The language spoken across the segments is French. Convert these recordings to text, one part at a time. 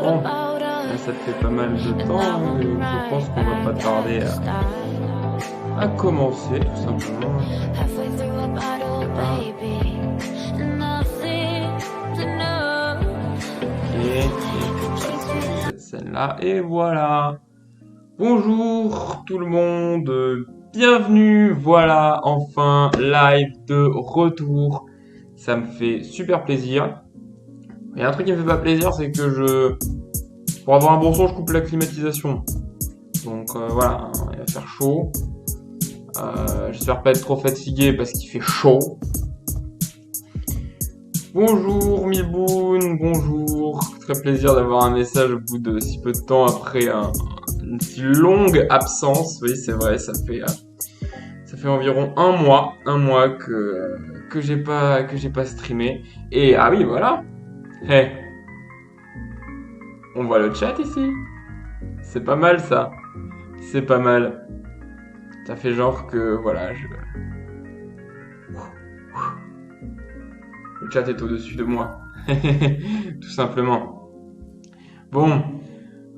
Bon, là, ça fait pas mal de temps, je pense qu'on va pas tarder à commencer, tout simplement. Et cette scène-là, et voilà. Bonjour tout le monde, bienvenue, voilà, enfin, live de retour. Ça me fait super plaisir. Il y a un truc qui me fait pas plaisir, c'est que pour avoir un bon son, je coupe la climatisation. Donc voilà, il va faire chaud. J'espère pas être trop fatigué parce qu'il fait chaud. Bonjour Milboun, bonjour. Très plaisir d'avoir un message au bout de si peu de temps après une si longue absence. Oui, c'est vrai, ça fait environ un mois que j'ai pas streamé. Et ah oui, voilà. Hey, on voit le chat ici. C'est pas mal ça. C'est pas mal. Ça fait genre que voilà, le chat est au-dessus de moi. Tout simplement. Bon.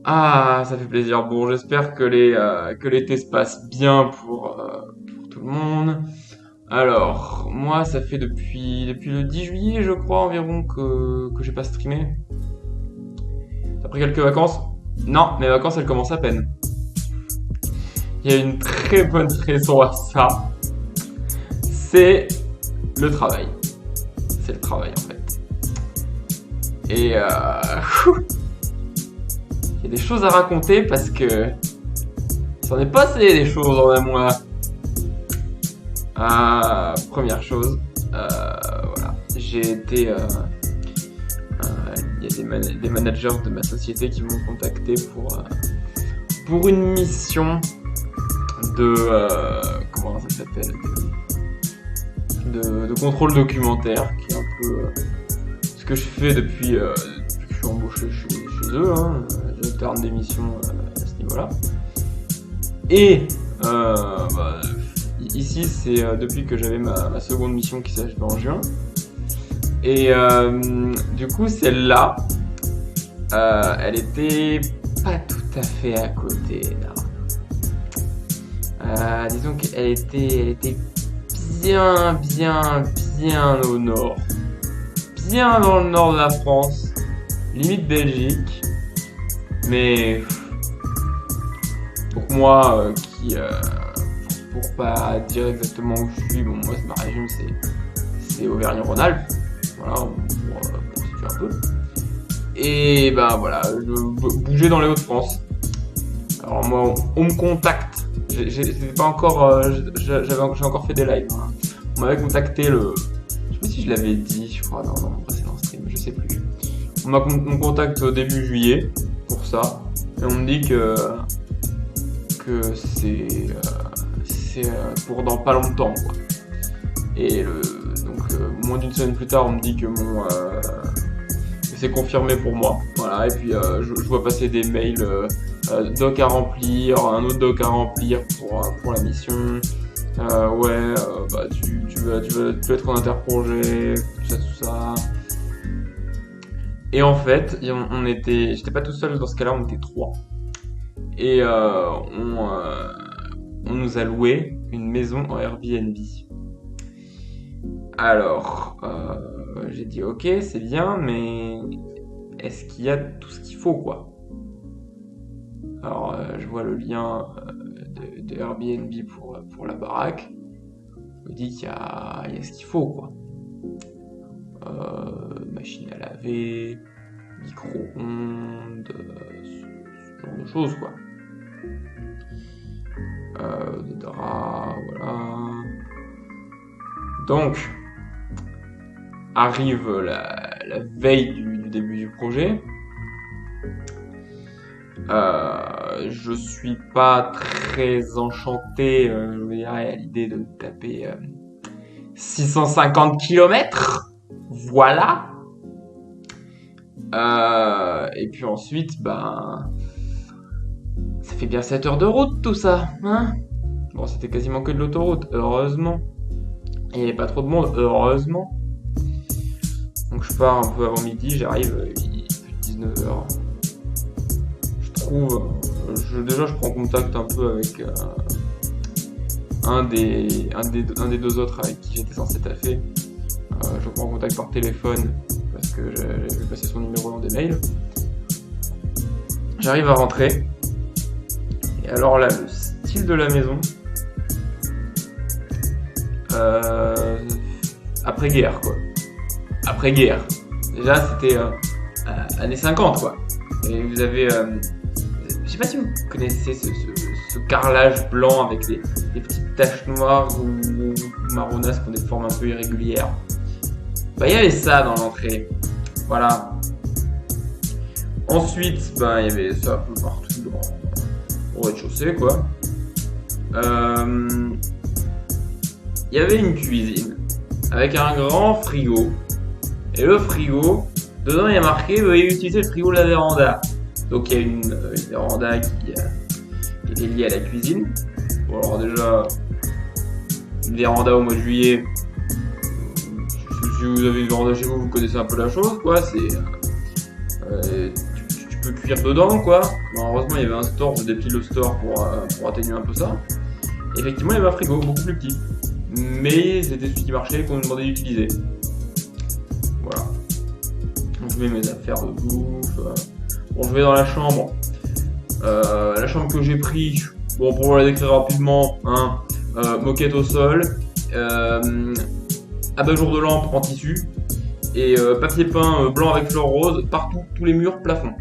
Ah, ça fait plaisir. Bon, j'espère que l'été se passe bien pour tout le monde. Alors, moi, ça fait depuis le 10 juillet, je crois, environ, que j'ai pas streamé. T'as pris quelques vacances? Non, mes vacances, elles commencent à peine. Il y a une très bonne raison à ça. C'est le travail. C'est le travail, en fait. Et il y a des choses à raconter parce que il s'en est passé des choses en un mois. Première chose, voilà, j'ai été, il y a des managers de ma société qui m'ont contacté pour une mission de, comment ça s'appelle, de contrôle documentaire, qui est un peu ce que je fais depuis que je suis embauché chez eux, hein, j'alterne des missions à ce niveau-là. Et ici, c'est depuis que j'avais ma seconde mission qui s'est achevée en juin. Et du coup, celle-là, elle était pas tout à fait à côté. Disons qu'elle était bien au nord. Bien dans le nord de la France. Limite Belgique. Mais pour moi, pour pas dire exactement où je suis, bon, moi, ma région, c'est Auvergne-Rhône-Alpes. Voilà, pour situer un peu. Et ben voilà, je bougeais dans les Hauts-de-France. Alors moi, on me contacte. J'ai pas encore, j'ai encore fait des lives. Hein. On m'avait contacté je sais pas si je l'avais dit, je crois, dans mon précédent stream, je sais plus. On me contacte au début juillet pour ça, et on me dit que c'est pour dans pas longtemps, quoi. Et donc moins d'une semaine plus tard, on me dit que c'est confirmé pour moi. Voilà, et puis je vois passer des mails, doc à remplir, un autre doc à remplir pour la mission. Bah tu vas être en interprojet, tout ça. Et en fait, j'étais pas tout seul dans ce cas-là, on était 3. Et on nous a loué une maison en Airbnb. Alors, j'ai dit ok, c'est bien, mais est-ce qu'il y a tout ce qu'il faut, quoi? Alors, je vois le lien de Airbnb pour la baraque. Je me dis qu'il y a ce qu'il faut, quoi. Machine à laver, micro-ondes, ce genre de choses, quoi. Des draps, voilà. Donc, arrive la veille du début du projet. Je suis pas très enchanté, je veux dire, à l'idée de taper 650 km. Voilà. Et puis ensuite, ben, ça fait bien 7 heures de route tout ça, hein. Bon, c'était quasiment que de l'autoroute, heureusement. Il n'y avait pas trop de monde, heureusement. Donc je pars un peu avant midi, j'arrive, il est plus de 19h. trouve, déjà je prends contact un peu avec un des deux autres avec qui j'étais censé taffer. Je prends contact par téléphone parce que j'avais vu passer son numéro dans des mails. J'arrive à rentrer. Et alors là, le style de la maison, après-guerre quoi. Après-guerre. Déjà c'était années 50 quoi. Et vous avez, je sais pas si vous connaissez ce carrelage blanc avec des petites taches noires ou marronasses qui ont des formes un peu irrégulières. Bah il y avait ça dans l'entrée. Voilà. Ensuite, bah il y avait ça un peu partout au rez-de-chaussée quoi. Il y avait une cuisine avec un grand frigo. Et le frigo, dedans il y a marqué veuillez utiliser le frigo de la véranda. Donc il y a une véranda qui est liée à la cuisine. Bon alors déjà, une véranda au mois de juillet, si vous avez une véranda chez vous, vous connaissez un peu la chose quoi. C'est tu peux cuire dedans quoi. Bon, heureusement il y avait un store, je dépile le store pour atténuer un peu ça. Et effectivement il y avait un frigo beaucoup plus petit. Mais c'était celui qui marchait qu'on nous demandait d'utiliser. Voilà. Donc je mets mes affaires de bouffe. Bon, je vais dans la chambre. La chambre que j'ai pris, bon, pour vous la décrire rapidement, hein, moquette au sol, abat-jour de lampe en tissu, et papier peint blanc avec fleurs roses, partout, tous les murs, plafond.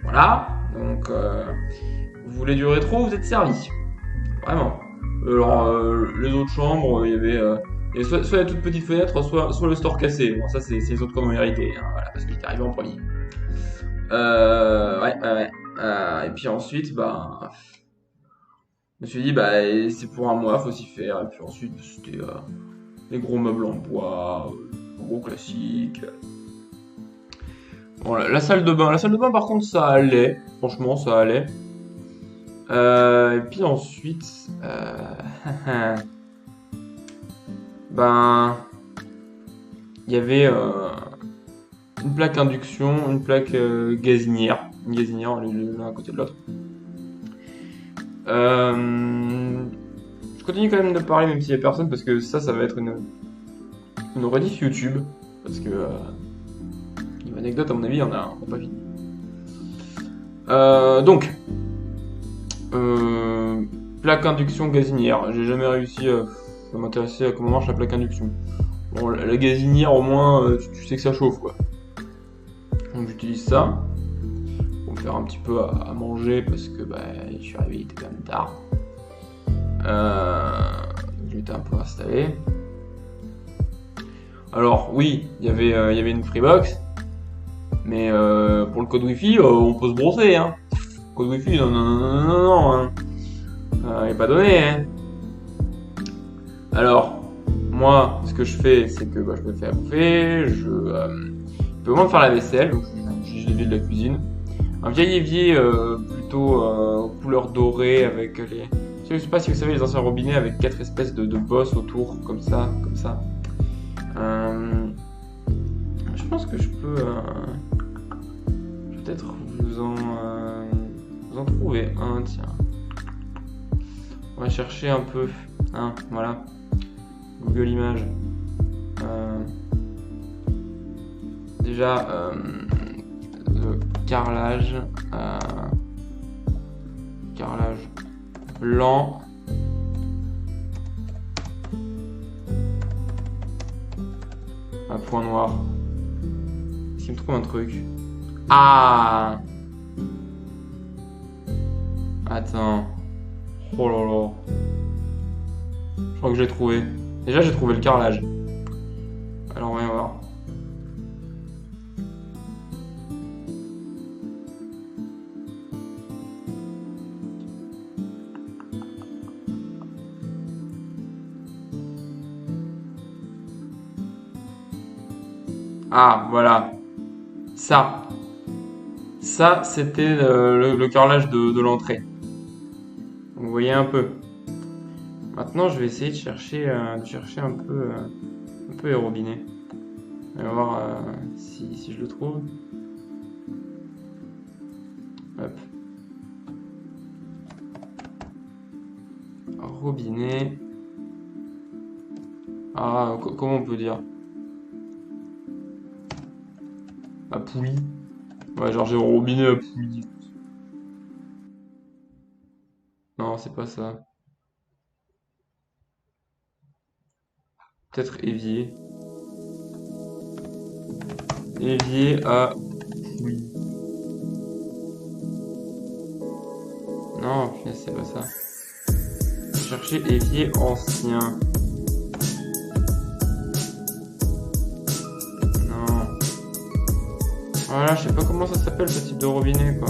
Voilà. Donc, vous voulez du rétro, vous êtes servi. Vraiment. Alors, les autres chambres, il y avait soit la toute petite fenêtre, soit le store cassé. Bon, ça, c'est les autres qui en ont hérité, hein, voilà, parce qu'il est arrivé en premier. Ouais. Et puis ensuite, bah, je me suis dit, bah, c'est pour un mois, faut s'y faire. Et puis ensuite, c'était des gros meubles en bois, gros classiques. Bon, la salle de bain, par contre, ça allait. Franchement, ça allait. Et puis ensuite, ben, il y avait une plaque induction, une plaque gazinière, une gazinière l'un à côté de l'autre. Je continue quand même de parler même s'il n'y a personne parce que ça va être une rediff YouTube parce que une anecdote à mon avis on a pas fini. Donc plaque induction gazinière, j'ai jamais réussi à m'intéresser à comment marche la plaque induction. Bon, la gazinière au moins tu sais que ça chauffe quoi. Donc j'utilise ça pour me faire un petit peu à manger parce que bah, je suis arrivé, il était quand même tard. Je m'étais un peu installé. Alors oui, il y avait une Freebox, mais pour le code Wi-Fi, on peut se brosser. Hein. Code Wi-Fi, non, hein. Il n'est pas donné. Hein. Alors, moi, ce que je fais, c'est que bah, je me fais à bouffer, je peux au moins faire la vaisselle, donc j'utilise l'évier de la cuisine. Un vieil évier plutôt couleur dorée avec les... Je sais pas si vous savez les anciens robinets avec 4 espèces de bosses autour, comme ça. Je pense que je peux peut-être vous en trouver un, tiens. On va chercher un peu, hein, voilà. Google Images. Déjà, le carrelage blanc. Un point noir. Est-ce qu'il me trouve un truc? Ah! Attends. Oh là là. Je crois que j'ai trouvé. Déjà, j'ai trouvé le carrelage. Alors, on va y voir. Ah, voilà. Ça, c'était le carrelage de l'entrée. Donc, vous voyez un peu. Maintenant, je vais essayer de chercher un peu les robinets. On va voir si je le trouve. robinet. Ah, comment on peut dire? À poulie. Ouais, genre j'ai un robinet à poulie. Non, c'est pas ça. Peut-être évier. Évier à poulie. Non, punaise, c'est pas ça. Chercher évier ancien. Non. Voilà, je sais pas comment ça s'appelle ce type de robinet, quoi.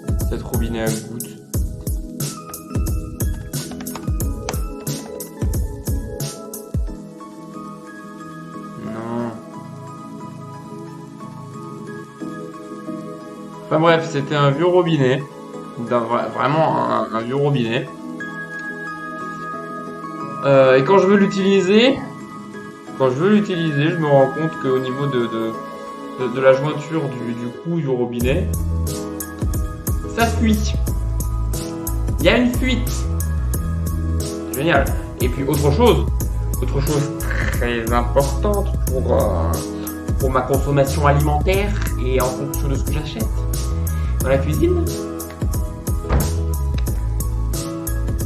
Peut-être robinet à gouttes. Non. Enfin bref, c'était un vieux robinet. Vraiment un vieux robinet. Et quand je veux l'utiliser, je me rends compte qu'au niveau de la jointure du cou du robinet, ça fuit. Il y a une fuite. Génial. Et puis autre chose très importante pour ma consommation alimentaire et en fonction de ce que j'achète dans la cuisine,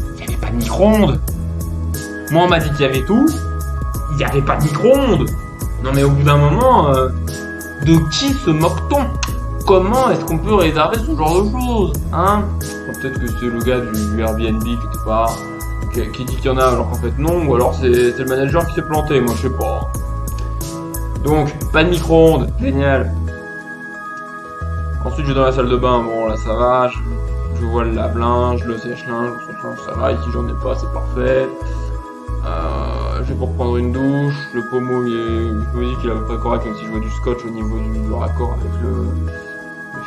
il n'y avait pas de micro-ondes. Moi, on m'a dit qu'il y avait tout. Il n'y avait pas de micro-ondes. Non, mais au bout d'un moment, de qui se moque-t-on? Comment est-ce qu'on peut réserver ce genre de choses, hein? Bon, peut-être que c'est le gars du Airbnb qui dit qu'il y en a alors qu'en fait non, ou alors c'est le manager qui s'est planté, moi je sais pas. Donc, pas de micro-ondes, génial. Ensuite, je vais dans la salle de bain, bon là ça va, je vois le lave-linge, le sèche-linge, le sèche-linge, ça va, ici j'en ai pas, c'est parfait. Je vais pour prendre une douche, le pommeau je me dis qu'il est à peu près correct, même si je vois du scotch au niveau du raccord avec le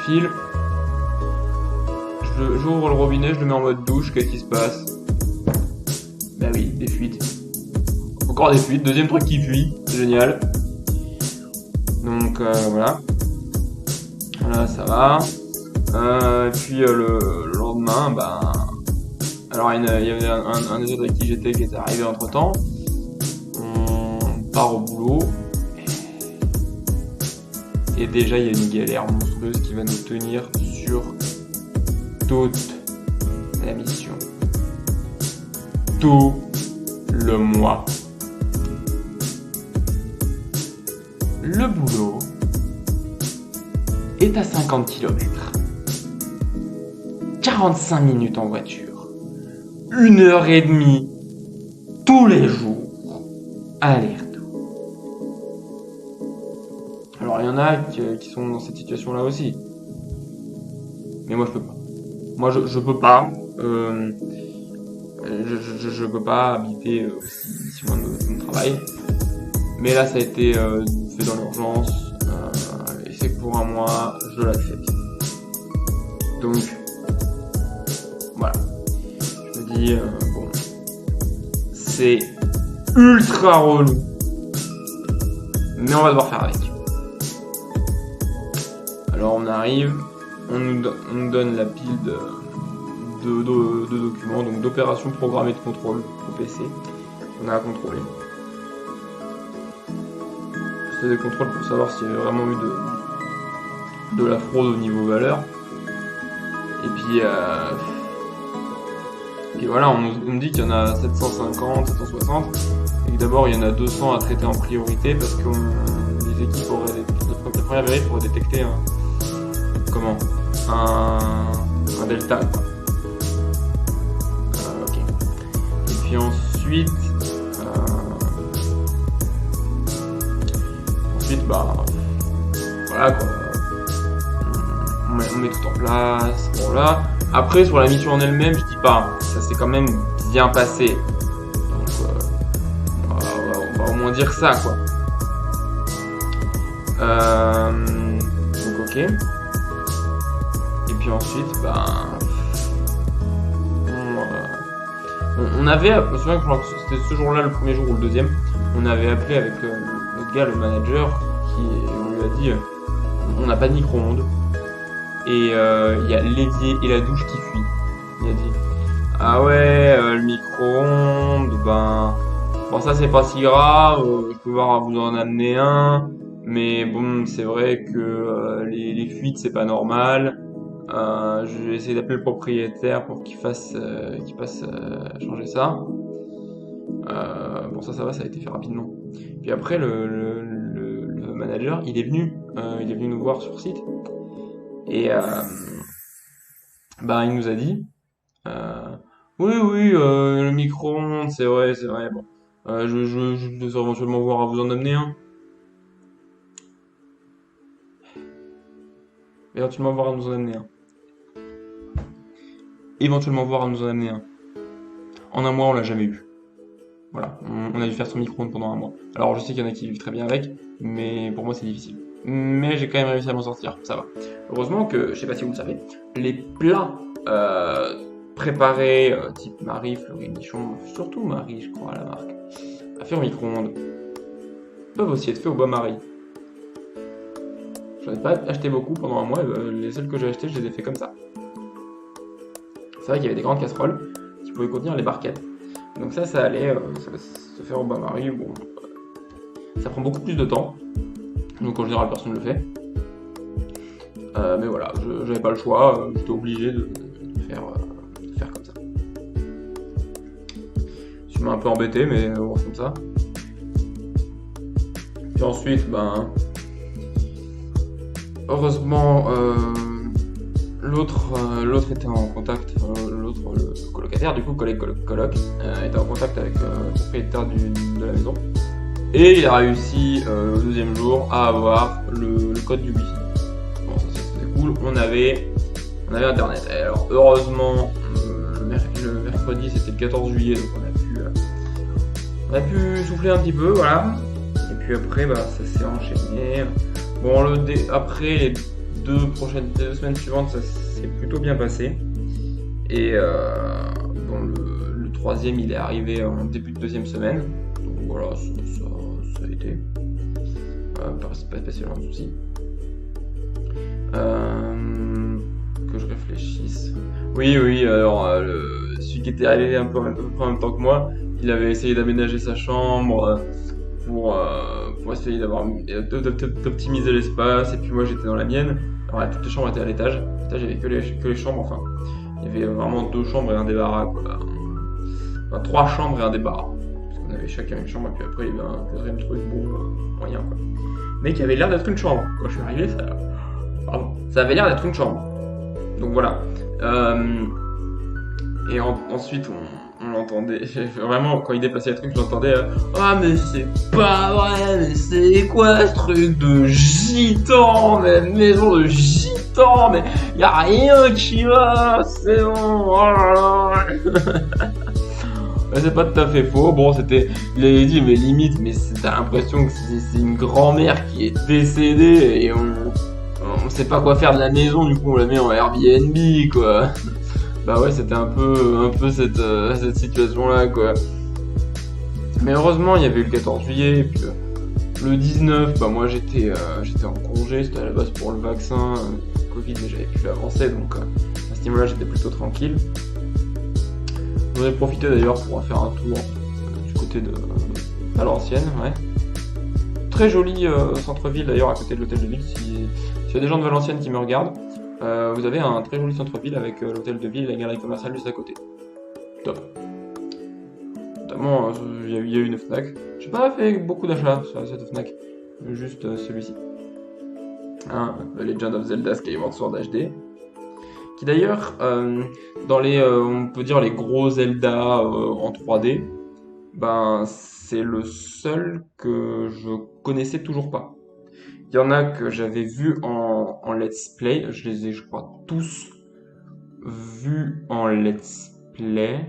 fil. J'ouvre le robinet, je le mets en mode douche, qu'est-ce qui se passe? Bah oui, des fuites. Encore des fuites, deuxième truc qui fuit, c'est génial. Donc voilà. Voilà, ça va. Et puis le lendemain, bah... Alors il y avait un des autres avec qui j'étais qui était arrivé entre temps. On part au boulot. Et déjà il y a une galère monstrueuse qui va nous tenir sur toute la mission. Tout le mois. Le boulot est à 50 km. 45 minutes en voiture. 1h30 tous les jours. Aller-retour. Alors il y en a qui sont dans cette situation-là aussi. Mais moi je peux pas. Moi je peux pas. Je peux pas habiter aussi loin de mon travail. Mais là ça a été fait dans l'urgence. Et c'est que pour un mois, je l'accepte. Donc voilà. Je me dis bon, c'est ultra relou. Mais on va devoir faire avec. Alors on arrive, on nous donne la pile de documents, donc d'opérations programmées de contrôle au PC. On a à contrôler. C'est des contrôles pour savoir s'il y avait vraiment eu de la fraude au niveau valeur. Et puis voilà, on nous dit qu'il y en a 750, 760, et que d'abord il y en a 200 à traiter en priorité parce que les équipes la première vérif aurait détecté un delta, quoi. Ok. Et puis ensuite, bah voilà quoi. On met tout en place. Bon là. Après sur la mission en elle-même, je dis pas, ça s'est quand même bien passé. Donc on va au moins dire ça quoi. Donc ok. Et puis ensuite, bah on avait, je me souviens que c'était ce jour-là, le premier jour ou le deuxième, on avait appelé avec notre gars, le manager, on lui a dit on n'a pas de micro-ondes et il y a l'évier et la douche qui fuient. Il Ah ouais, le micro-ondes, ben... Bon, ça, c'est pas si grave, je peux voir à vous en amener un. Mais bon, c'est vrai que les fuites, c'est pas normal. Je vais essayer d'appeler le propriétaire pour qu'il passe changer ça. Bon, ça va, ça a été fait rapidement. Puis après, le manager, il est venu nous voir sur site. Et bah, il nous a dit, euh, oui, oui, le micro-ondes, c'est vrai. Bon, je vais éventuellement voir à vous en amener un. Éventuellement voir à nous en amener un. Éventuellement voir à nous en amener un. En un mois, on l'a jamais eu. Voilà, on a dû faire son micro-ondes pendant un mois. Alors je sais qu'il y en a qui vivent très bien avec, mais pour moi c'est difficile. Mais j'ai quand même réussi à m'en sortir, ça va. Heureusement que, je sais pas si vous le savez, les plats préparés, type Marie, Fleury, Michon, surtout Marie, je crois, à la marque, à faire au micro-ondes, peuvent aussi être faits au bain-marie. J'en ai pas acheté beaucoup pendant un mois, les seuls que j'ai achetés, je les ai fait comme ça. C'est vrai qu'il y avait des grandes casseroles qui pouvaient contenir les barquettes. Donc ça allait se faire au bain-marie. Bon, ça prend beaucoup plus de temps. Donc en général, personne ne le fait. Mais voilà, j'avais pas le choix. J'étais obligé de faire comme ça. Je m'ai un peu embêté, mais bon, c'est comme ça. Puis ensuite, ben... Heureusement, l'autre était en contact, le colocataire, du coup, coloc, était en contact avec le propriétaire de la maison. Et il a réussi au deuxième jour à avoir le code du wifi. Bon, ça c'était cool, on avait internet. Et alors, heureusement, le mercredi c'était le 14 juillet, donc on a pu souffler un petit peu, voilà. Et puis après, bah, ça s'est enchaîné. Bon, après les deux semaines suivantes, ça s'est plutôt bien passé. Et bon, le troisième, il est arrivé en début de deuxième semaine. Donc voilà, ça a été. Pas spécialement de soucis. Que je réfléchisse. Oui, alors celui qui était arrivé à peu près en même temps que moi, il avait essayé d'aménager sa chambre pour essayer d'optimiser l'espace, et puis moi j'étais dans la mienne. Alors là, toutes les chambres étaient à l'étage. À l'étage, il n'y avait que les chambres, enfin. Il y avait vraiment 2 chambres et un débarras, quoi. Enfin, 3 chambres et un débarras. Parce qu'on avait chacun une chambre, et puis après il y avait un quatrième truc, moyen, quoi. Mais qui avait l'air d'être une chambre. Quand je suis arrivé, ça avait l'air d'être une chambre. Donc voilà. Et ensuite, on l'entendait. Vraiment, quand il dépassait les trucs, je l'entendais. Ah, mais c'est pas vrai, mais c'est quoi ce truc de gitan, mais maison de gitan, mais y a rien qui va, c'est bon, oh là là. Ouais, c'est pas tout à fait faux. Bon, il avait dit, mais limite, mais t'as l'impression que c'est une grand-mère qui est décédée et on sait pas quoi faire de la maison, du coup on la met en Airbnb, quoi. Bah ouais, c'était un peu cette situation-là, quoi. Mais heureusement, il y avait eu le 14 juillet, et puis le 19, bah moi j'étais en congé, c'était à la base pour le vaccin Covid, mais j'avais pu avancer, donc à ce niveau-là j'étais plutôt tranquille. J'en ai profité d'ailleurs pour faire un tour du côté de Valenciennes, ouais. Très joli centre-ville d'ailleurs à côté de l'hôtel de ville. S'il y a des gens de Valenciennes qui me regardent, vous avez un très joli centre-ville avec l'hôtel de ville et la galerie commerciale juste à côté. Top. Notamment, il y a eu une Fnac. J'ai pas fait beaucoup d'achats sur cette Fnac, juste celui-ci. Hein, The Legend of Zelda Skyward Sword HD. Qui d'ailleurs, dans on peut dire les gros Zelda en 3D, ben c'est le seul que je connaissais toujours pas. Il y en a que j'avais vu en let's play, je les ai je crois tous vus en let's play.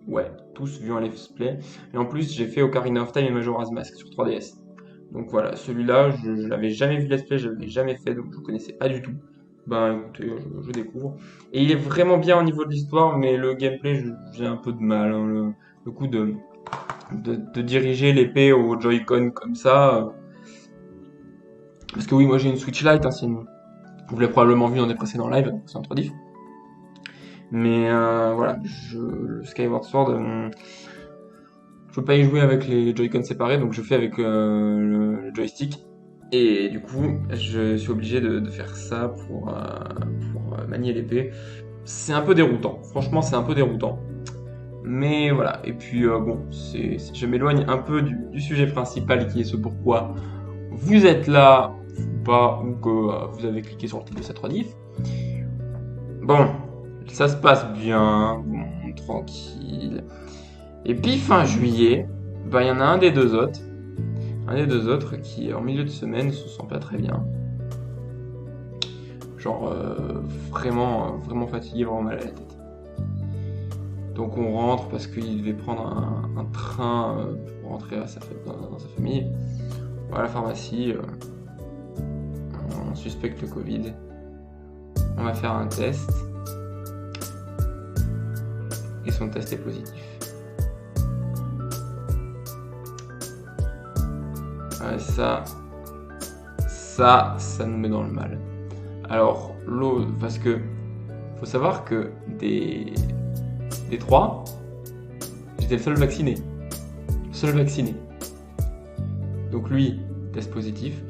Ouais, tous vus en let's play. Et en plus j'ai fait Ocarina of Time et Majora's Mask sur 3DS. Donc voilà, celui-là je l'avais jamais vu let's play, je l'avais jamais fait, donc je connaissais pas du tout. Ben écoutez, je découvre. Et il est vraiment bien au niveau de l'histoire, mais le gameplay j'ai un peu de mal. Hein, le coup de diriger l'épée au Joy-Con comme ça. Parce que oui, moi j'ai une Switch Lite, hein, vous l'avez probablement vu dans des précédents lives, c'est entre diff. Mais voilà, le Skyward Sword, je peux pas y jouer avec les Joy-Con séparés, donc je fais avec le joystick. Et du coup, je suis obligé de faire ça pour manier l'épée. C'est un peu déroutant. Franchement, c'est un peu déroutant. Mais voilà. Et puis, bon, je m'éloigne un peu du sujet principal qui est ce pourquoi vous êtes là ou pas, ou que vous avez cliqué sur le titre de cette rediff. Bon, ça se passe bien, bon, tranquille. Et puis fin juillet, bah il y en a un des deux autres qui en milieu de semaine se sent pas très bien. Genre vraiment fatigué, vraiment mal à la tête. Donc on rentre parce qu'il devait prendre un train pour rentrer à dans sa famille. On va à la pharmacie, on suspecte le Covid. On va faire un test. Et son test est positif. Ouais, ça nous met dans le mal. Alors, l'autre, parce que faut savoir que des trois, j'étais le seul vacciné. Le seul vacciné. Donc lui, test positif.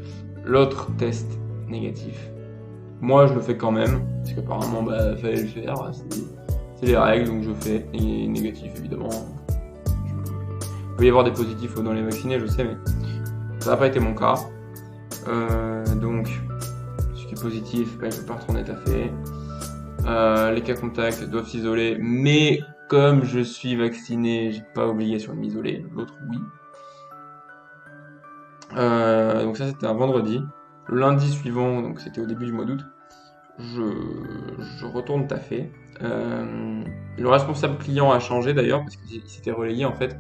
L'autre, test négatif. Moi, je le fais quand même, parce qu'apparemment, bah, fallait le faire. C'est les règles, donc je fais. Et négatif, évidemment. Il peut y avoir des positifs dans les vaccinés, je sais, mais ça n'a pas été mon cas. Donc, ce qui est positif, bah, je ne peux pas retourner taffer. Les cas contacts doivent s'isoler, mais comme je suis vacciné, j'ai pas obligation de m'isoler. L'autre, oui. Donc ça, c'était un vendredi. Le lundi suivant, donc c'était au début du mois d'août, je retourne taffer. Le responsable client a changé d'ailleurs, parce qu'il s'était relayé en fait.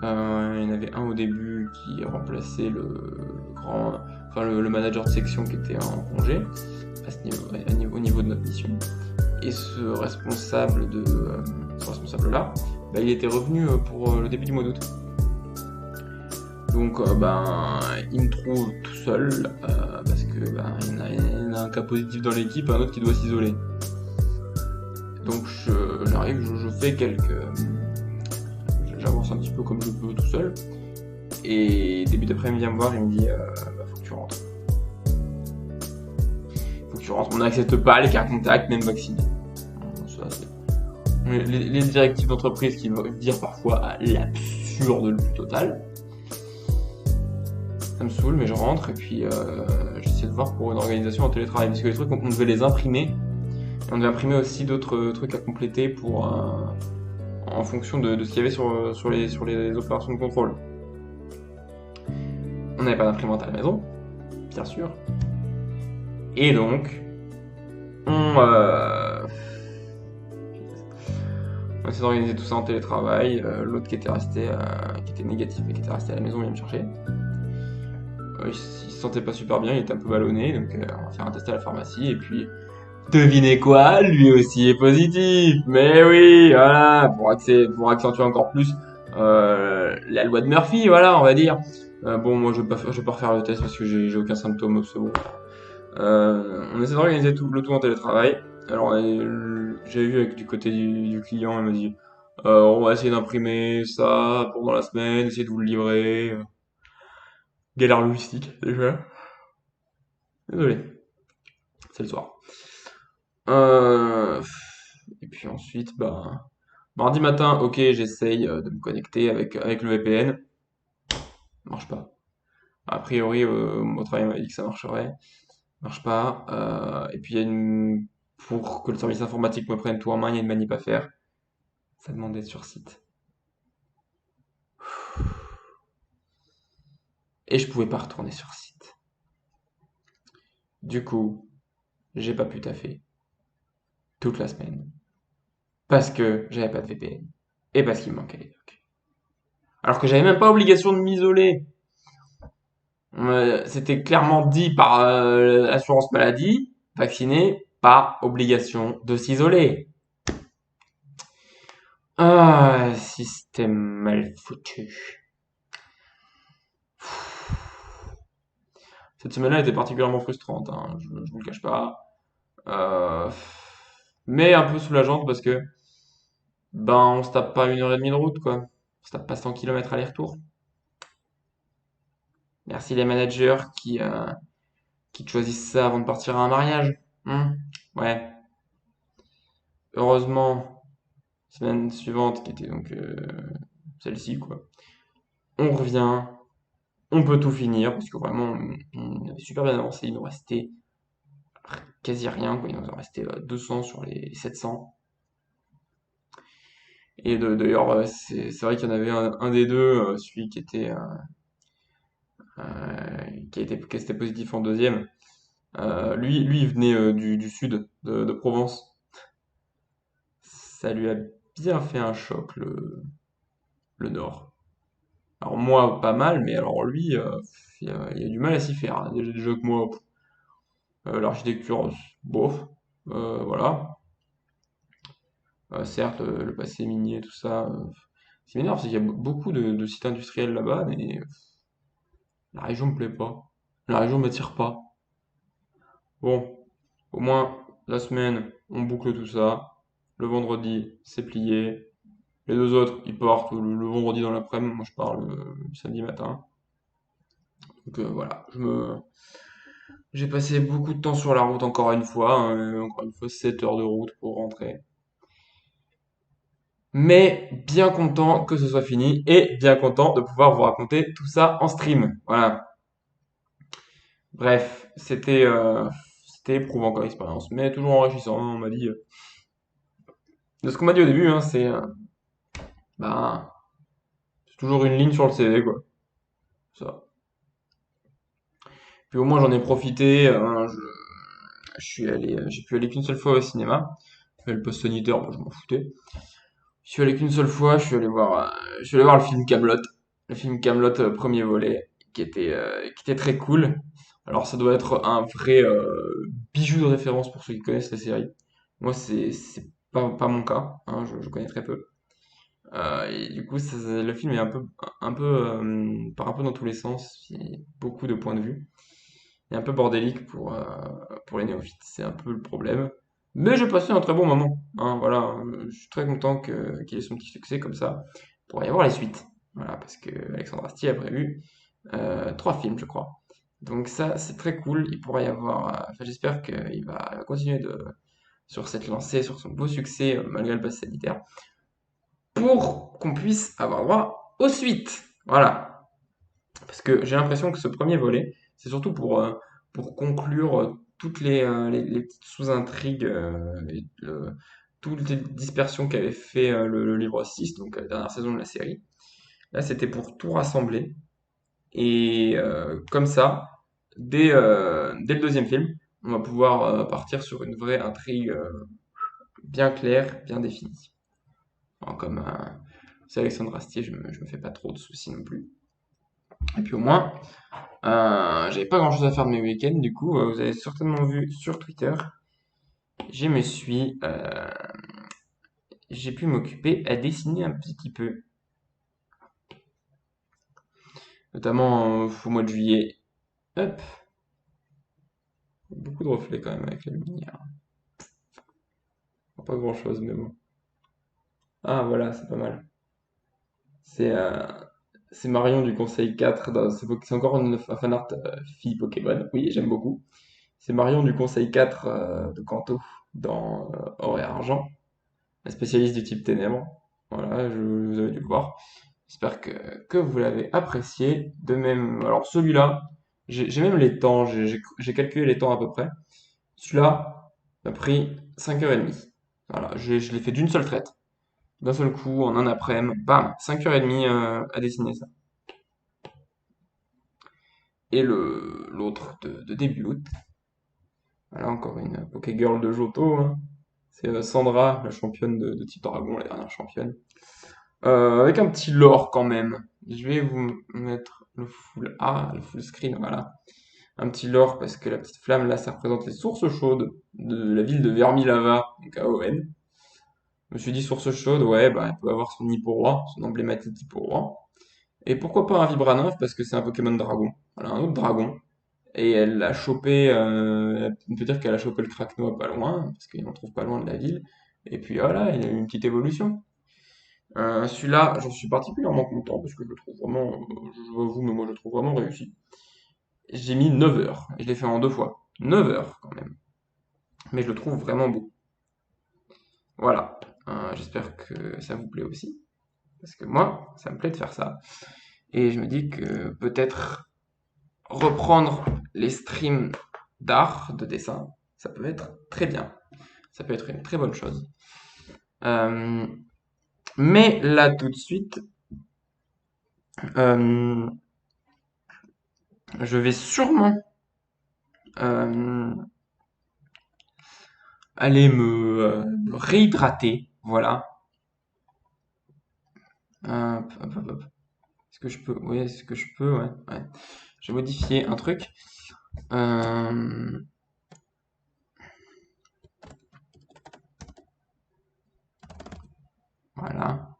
Il y en avait un au début qui remplaçait le manager de section qui était en congé au niveau de notre mission. Et ce responsable-là, bah, il était revenu pour le début du mois d'août. Donc il me trouve tout seul parce que il y en a un cas positif dans l'équipe et un autre qui doit s'isoler. Donc j'arrive, je fais j'avance un petit peu comme je peux tout seul. Et début d'après-midi, il vient me voir et il me dit faut que tu rentres. Faut que tu rentres. On n'accepte pas les cas contacts, même vaccinés. Les directives d'entreprise qui veulent dire parfois l'absurde le plus total. Ça me saoule, mais je rentre et puis j'essaie de voir pour une organisation en télétravail. Parce que les trucs, on devait les imprimer. Et on devait imprimer aussi d'autres trucs à compléter en fonction de ce qu'il y avait sur les opérations de contrôle. On n'avait pas d'imprimante à la maison, bien sûr. Et donc, on essaie d'organiser tout ça en télétravail. L'autre qui était négatif et qui était resté à la maison vient me chercher. Il se sentait pas super bien, il était un peu ballonné, donc on va faire un test à la pharmacie et puis devinez quoi, lui aussi est positif. Mais oui, voilà, pour accentuer encore plus la loi de Murphy, voilà, on va dire. Bon, moi je vais pas refaire le test parce que j'ai aucun symptôme, c'est bon. On essaie d'organiser le tout en télétravail. Alors j'ai vu du côté du client, il m'a dit on va essayer d'imprimer ça pendant la semaine, essayer de vous le livrer. Galère logistique déjà. Désolé, c'est le soir. Et puis ensuite, mardi matin, ok, j'essaye de me connecter avec le VPN. Ça marche pas. A priori, au travail, il m'a dit que ça marcherait. Marche pas. Et puis, pour que le service informatique me prenne tout en main, il y a une manip à faire. Ça demande d'être sur site. Et je pouvais pas retourner sur site. Du coup, j'ai pas pu taffer toute la semaine. Parce que j'avais pas de VPN. Et parce qu'il me manquait les docs. Alors que j'avais même pas obligation de m'isoler. C'était clairement dit par l'assurance maladie, vacciné, pas obligation de s'isoler. Ah, système mal foutu. Cette semaine-là était particulièrement frustrante, hein, je vous le cache pas. Euh, Mais un peu soulageante parce que, ben, on se tape pas 1 heure et demie de route, quoi. On se tape pas 100 kilomètres aller-retour. Merci les managers qui te choisissent ça avant de partir à un mariage. Hmm. Ouais. Heureusement, semaine suivante, qui était donc celle-ci, quoi. On revient, on peut tout finir, parce que vraiment, on avait super bien avancé. Il nous restait quasi rien, quoi. Il nous en restait 200 sur les 700. Et d'ailleurs, c'est vrai qu'il y en avait un des deux, celui qui était positif en deuxième. Lui, il venait du sud de Provence. Ça lui a bien fait un choc, le nord. Alors moi, pas mal, mais alors lui, il a du mal à s'y faire, hein. Déjà que moi, l'architecture, bof, voilà. Certes, le passé minier, tout ça, c'est m'énerve, c'est qu'il y a beaucoup de sites industriels là-bas, mais la région me plaît pas. La région m'attire pas. Bon, au moins, la semaine, on boucle tout ça. Le vendredi, c'est plié. Les deux autres, ils partent le vendredi dans l'après-midi. Moi, je pars le samedi matin. Donc voilà, j'ai passé beaucoup de temps sur la route encore une fois, hein, encore une fois 7 heures de route pour rentrer. Mais bien content que ce soit fini et bien content de pouvoir vous raconter tout ça en stream. Voilà. Bref, c'était éprouvant comme expérience, mais toujours enrichissant, hein, on m'a dit. De ce qu'on m'a dit au début, hein, bah, c'est toujours une ligne sur le CV, quoi. Ça. Puis au moins j'en ai profité. J'ai pu aller qu'une seule fois au cinéma. Le poste sanitaire, moi, je m'en foutais. Je suis allé qu'une seule fois, je suis allé voir le film Camelot. Le film Camelot, premier volet, qui était très cool. Alors ça doit être un vrai bijou de référence pour ceux qui connaissent la série. Moi, c'est pas mon cas, hein, je connais très peu. Et du coup, le film est un peu part un peu dans tous les sens, il y a beaucoup de points de vue. Et un peu bordélique pour les néophytes, c'est un peu le problème. Mais j'ai passé un très bon moment, hein, voilà, je suis très content qu'il ait son petit succès comme ça, pour y avoir les suites. Voilà, parce que Alexandre Astier a prévu 3 films, je crois. Donc ça, c'est très cool. Il pourrait y avoir, enfin, j'espère qu'il va continuer sur cette lancée, sur son beau succès, malgré le pass sanitaire, pour qu'on puisse avoir droit aux suites. Voilà. Parce que j'ai l'impression que ce premier volet, c'est surtout pour conclure toutes les petites sous-intrigues, toutes les dispersions qu'avait fait le livre 6, donc la dernière saison de la série. Là, c'était pour tout rassembler. Et comme ça, dès le deuxième film, on va pouvoir partir sur une vraie intrigue bien claire, bien définie. Alors, comme c'est Alexandre Astier, je me fais pas trop de soucis non plus. Et puis au moins, j'avais pas grand-chose à faire de mes week-ends, du coup, vous avez certainement vu sur Twitter, je me suis, j'ai pu m'occuper à dessiner un petit peu, notamment au mois de juillet. Hop, beaucoup de reflets quand même avec la lumière. Pas grand-chose, mais bon. Ah voilà, c'est pas mal. C'est euh, c'est Marion du Conseil 4, c'est encore un fanart fille Pokémon. Oui, j'aime beaucoup. C'est Marion du Conseil 4 de Kanto dans Or et Argent, la spécialiste du type Ténèbres. Voilà, vous avez dû le voir. J'espère que vous l'avez apprécié. De même, alors celui-là, j'ai même les temps, j'ai calculé les temps à peu près. Celui-là m'a pris 5h30. Voilà, je l'ai fait d'une seule traite, d'un seul coup, en un après-midi, bam, 5h30 à dessiner ça. Et l'autre de début août, voilà encore une Pokégirl de Johto, hein. C'est Sandra, la championne de type dragon, la dernière championne. Avec un petit lore quand même. Je vais vous mettre le full screen, voilà. Un petit lore parce que la petite flamme là, ça représente les sources chaudes de la ville de Vermilava, donc à Owen. Je me suis dit source chaude, ouais, bah elle peut avoir son Hippowroi, son emblématique Hippowroi. Et pourquoi pas un Vibranov parce que c'est un Pokémon dragon. Voilà, un autre dragon. et elle a chopé, on peut dire qu'elle a chopé le craquenois pas loin, parce qu'il en trouve pas loin de la ville. Et puis voilà, il y a eu une petite évolution. Celui-là, j'en suis particulièrement content parce que je le trouve vraiment, je vous, mais moi je le trouve vraiment réussi. J'ai mis 9 heures, et je l'ai fait en deux fois. 9 heures quand même, mais je le trouve vraiment beau. Voilà. J'espère que ça vous plaît aussi, parce que moi, ça me plaît de faire ça. Et je me dis que peut-être reprendre les streams d'art, de dessin, ça peut être très bien. Ça peut être une très bonne chose. Euh, mais là, tout de suite, euh, je vais sûrement euh, aller me réhydrater. Voilà. Hop, hop, hop. Est-ce que je peux? Oui, est-ce que je peux? Ouais, ouais. Je vais modifier un truc. Euh, voilà.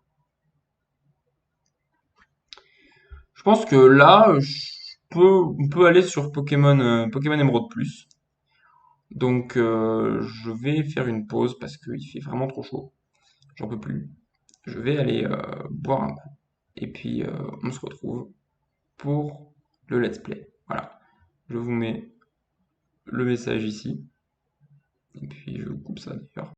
Je pense que là, on peut aller sur Pokémon, Pokémon Emerald Plus. Donc, je vais faire une pause parce qu'il fait vraiment trop chaud. J'en peux plus. Je vais aller boire un coup. Et puis, on se retrouve pour le let's play. Voilà. Je vous mets le message ici. Et puis, je coupe ça d'ailleurs.